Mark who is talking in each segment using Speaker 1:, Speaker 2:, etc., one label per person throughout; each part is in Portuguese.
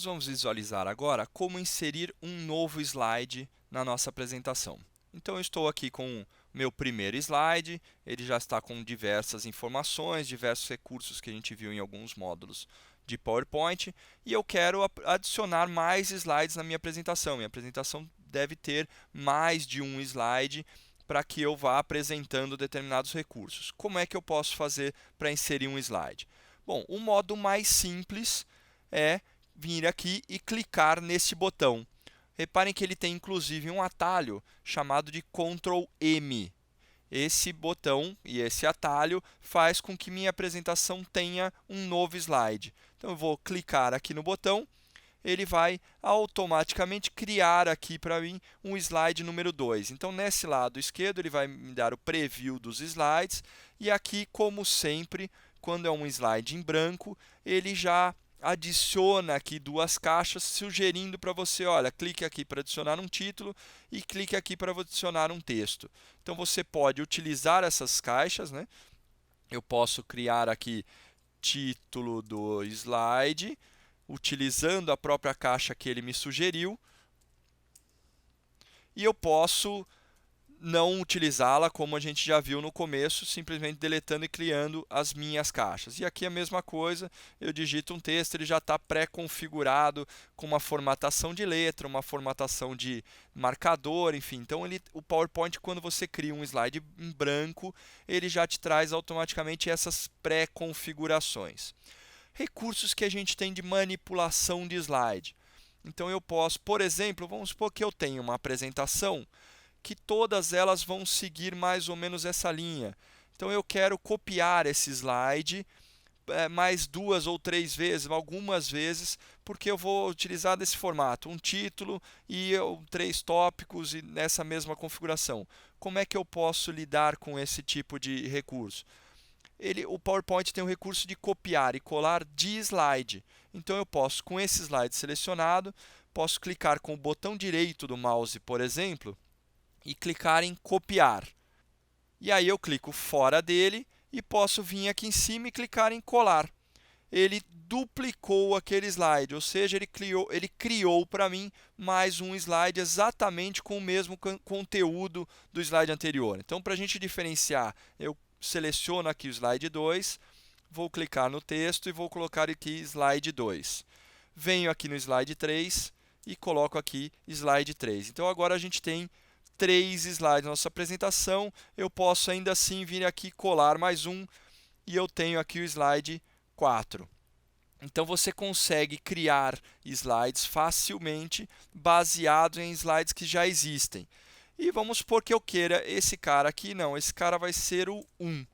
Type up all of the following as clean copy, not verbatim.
Speaker 1: Nós vamos visualizar agora como inserir um novo slide na nossa apresentação. Então, eu estou aqui com o meu primeiro slide, ele já está com diversas informações, diversos recursos que a gente viu em alguns módulos de PowerPoint, e eu quero adicionar mais slides na minha apresentação. Minha apresentação deve ter mais de um slide para que eu vá apresentando determinados recursos. Como é que eu posso fazer para inserir um slide? Bom, o modo mais simples é vir aqui e clicar nesse botão. Reparem que ele tem inclusive um atalho chamado de Ctrl M. Esse botão e esse atalho faz com que minha apresentação tenha um novo slide. Então eu vou clicar aqui no botão, ele vai automaticamente criar aqui para mim um slide número 2. Então nesse lado esquerdo ele vai me dar o preview dos slides e aqui, como sempre, quando é um slide em branco, ele já adiciona aqui duas caixas sugerindo para você, olha, clique aqui para adicionar um título e clique aqui para adicionar um texto. Então você pode utilizar essas caixas, né? Eu posso criar aqui título do slide, utilizando a própria caixa que ele me sugeriu, e eu posso não utilizá-la como a gente já viu no começo, simplesmente deletando e criando as minhas caixas. E aqui a mesma coisa, eu digito um texto, ele já está pré-configurado com uma formatação de letra, uma formatação de marcador, enfim. Então o PowerPoint, quando você cria um slide em branco, ele já te traz automaticamente essas pré-configurações. Recursos que a gente tem de manipulação de slide. Então eu posso, por exemplo, vamos supor que eu tenho uma apresentação que todas elas vão seguir mais ou menos essa linha. Então eu quero copiar esse slide mais 2 ou 3 vezes, algumas vezes, porque eu vou utilizar desse formato, um título e 3 tópicos e nessa mesma configuração. Como é que eu posso lidar com esse tipo de recurso? O PowerPoint tem o recurso de copiar e colar de slide. Então eu posso, com esse slide selecionado, posso clicar com o botão direito do mouse, por exemplo, e clicar em copiar. E aí eu clico fora dele e posso vir aqui em cima e clicar em colar. Ele duplicou aquele slide, ou seja, ele criou para mim mais um slide exatamente com o mesmo conteúdo do slide anterior. Então, para a gente diferenciar, eu seleciono aqui o slide 2, vou clicar no texto e vou colocar aqui slide 2. Venho aqui no slide 3 e coloco aqui slide 3. Então, agora a gente tem 3 slides na nossa apresentação. Eu posso ainda assim vir aqui colar mais um e eu tenho aqui o slide 4. Então você consegue criar slides facilmente baseados em slides que já existem. E vamos supor que eu queira esse cara aqui, não, esse cara vai ser o 1.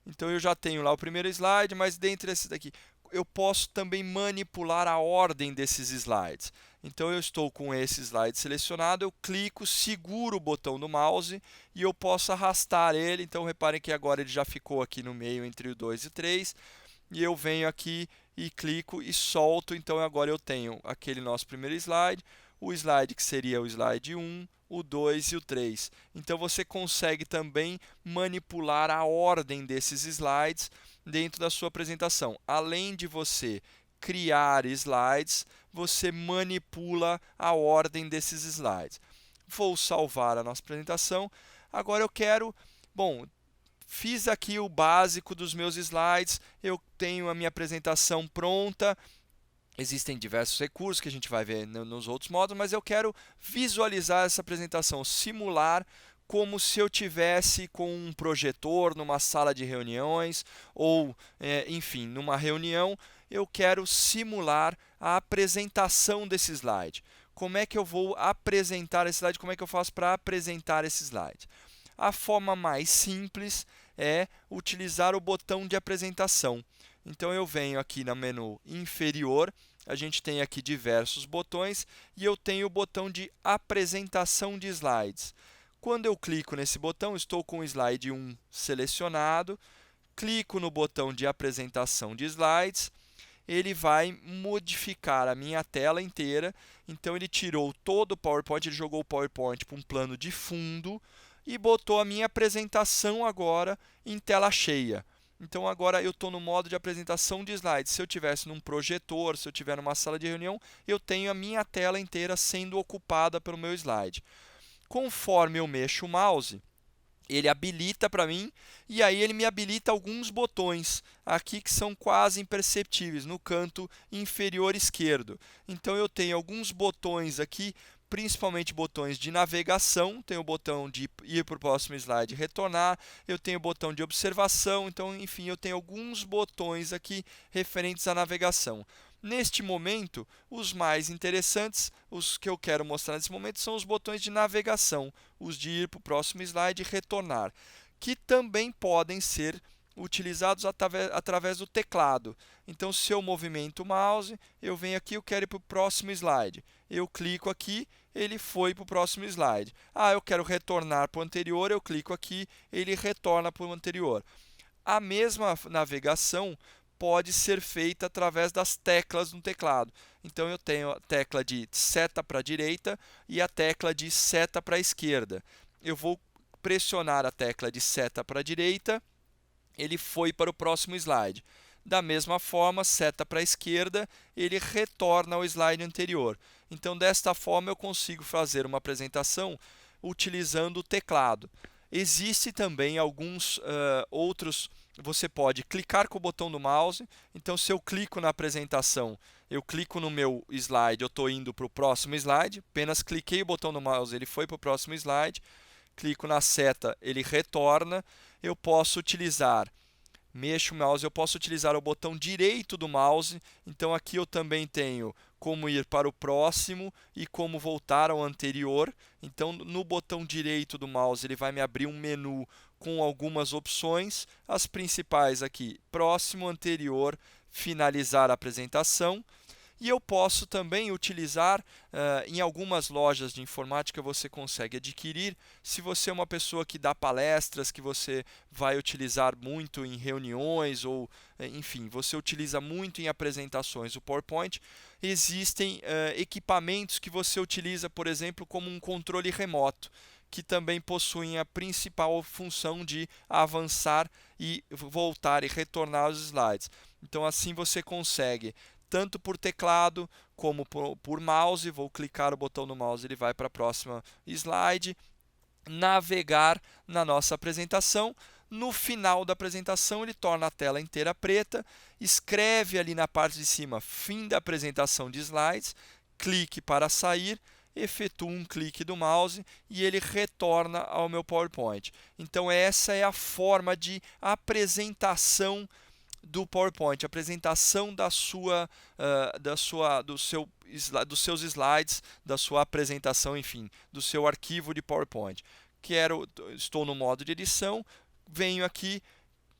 Speaker 1: Então eu já tenho lá o primeiro slide, mas dentre esses daqui, eu posso também manipular a ordem desses slides. Então eu estou com esse slide selecionado, eu clico, seguro o botão do mouse e eu posso arrastar ele. Então reparem que agora ele já ficou aqui no meio entre o 2 e 3. E eu venho aqui e clico e solto. Então agora eu tenho aquele nosso primeiro slide, o slide que seria o slide 1, o 2 e o 3. Então você consegue também manipular a ordem desses slides dentro da sua apresentação. Além de você criar slides, você manipula a ordem desses slides. Vou salvar a nossa apresentação. Agora eu quero, bom, fiz aqui o básico dos meus slides, eu tenho a minha apresentação pronta. Existem diversos recursos que a gente vai ver nos outros módulos, mas eu quero visualizar essa apresentação, simular como se eu tivesse com um projetor numa sala de reuniões ou, enfim, numa reunião. Eu quero simular a apresentação desse slide. Como é que eu vou apresentar esse slide? Como é que eu faço para apresentar esse slide? A forma mais simples é utilizar o botão de apresentação. Então eu venho aqui no menu inferior, a gente tem aqui diversos botões e eu tenho o botão de apresentação de slides. Quando eu clico nesse botão, estou com o slide 1 selecionado, clico no botão de apresentação de slides, ele vai modificar a minha tela inteira. Então ele tirou todo o PowerPoint, ele jogou o PowerPoint para um plano de fundo e botou a minha apresentação agora em tela cheia. Então agora eu estou no modo de apresentação de slides. Se eu tivesse num projetor, se eu estiver numa sala de reunião, eu tenho a minha tela inteira sendo ocupada pelo meu slide. Conforme eu mexo o mouse, ele habilita para mim, e aí ele me habilita alguns botões aqui que são quase imperceptíveis no canto inferior esquerdo. Então eu tenho alguns botões aqui, principalmente botões de navegação. Tenho o botão de ir para o próximo slide e retornar, eu tenho o botão de observação. Então, enfim, eu tenho alguns botões aqui referentes à navegação. Neste momento, os mais interessantes, os que eu quero mostrar nesse momento, são os botões de navegação, os de ir para o próximo slide e retornar, que também podem ser utilizados através do teclado. Então, se eu movimento o mouse, eu venho aqui, eu quero ir para o próximo slide. Eu clico aqui, ele foi para o próximo slide. Eu quero retornar para o anterior, eu clico aqui, ele retorna para o anterior. A mesma navegação pode ser feita através das teclas no teclado. Então, eu tenho a tecla de seta para a direita e a tecla de seta para a esquerda. Eu vou pressionar a tecla de seta para a direita, ele foi para o próximo slide. Da mesma forma, seta para a esquerda, ele retorna ao slide anterior. Então, desta forma, eu consigo fazer uma apresentação utilizando o teclado. Existem também alguns outros. Você pode clicar com o botão do mouse. Então, se eu clico na apresentação, eu clico no meu slide, eu estou indo para o próximo slide. Apenas cliquei o botão do mouse, ele foi para o próximo slide. Clico na seta, ele retorna. Eu posso utilizar, mexo o mouse, eu posso utilizar o botão direito do mouse. Então, aqui eu também tenho como ir para o próximo e como voltar ao anterior. Então, no botão direito do mouse, ele vai me abrir um menu com algumas opções. As principais aqui, próximo, anterior, finalizar a apresentação. E eu posso também utilizar, em algumas lojas de informática você consegue adquirir. Se você é uma pessoa que dá palestras, que você vai utilizar muito em reuniões ou, enfim, você utiliza muito em apresentações o PowerPoint, existem equipamentos que você utiliza, por exemplo, como um controle remoto, que também possuem a principal função de avançar e voltar e retornar aos slides. Então, assim você consegue, tanto por teclado como por mouse. Vou clicar o botão do mouse, ele vai para a próxima slide. Navegar na nossa apresentação. No final da apresentação, ele torna a tela inteira preta. Escreve ali na parte de cima, fim da apresentação de slides. Clique para sair. Efetuo um clique do mouse e ele retorna ao meu PowerPoint. Então, essa é a forma de apresentação do PowerPoint, apresentação dos seus slides, da sua apresentação, enfim, do seu arquivo de PowerPoint. Estou no modo de edição, venho aqui,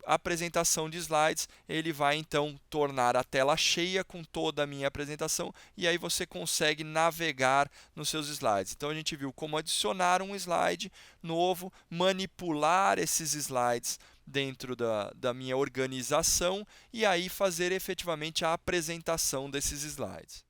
Speaker 1: apresentação de slides, ele vai então tornar a tela cheia com toda a minha apresentação, e aí você consegue navegar nos seus slides. Então, a gente viu como adicionar um slide novo, manipular esses slides dentro da minha organização e aí fazer efetivamente a apresentação desses slides.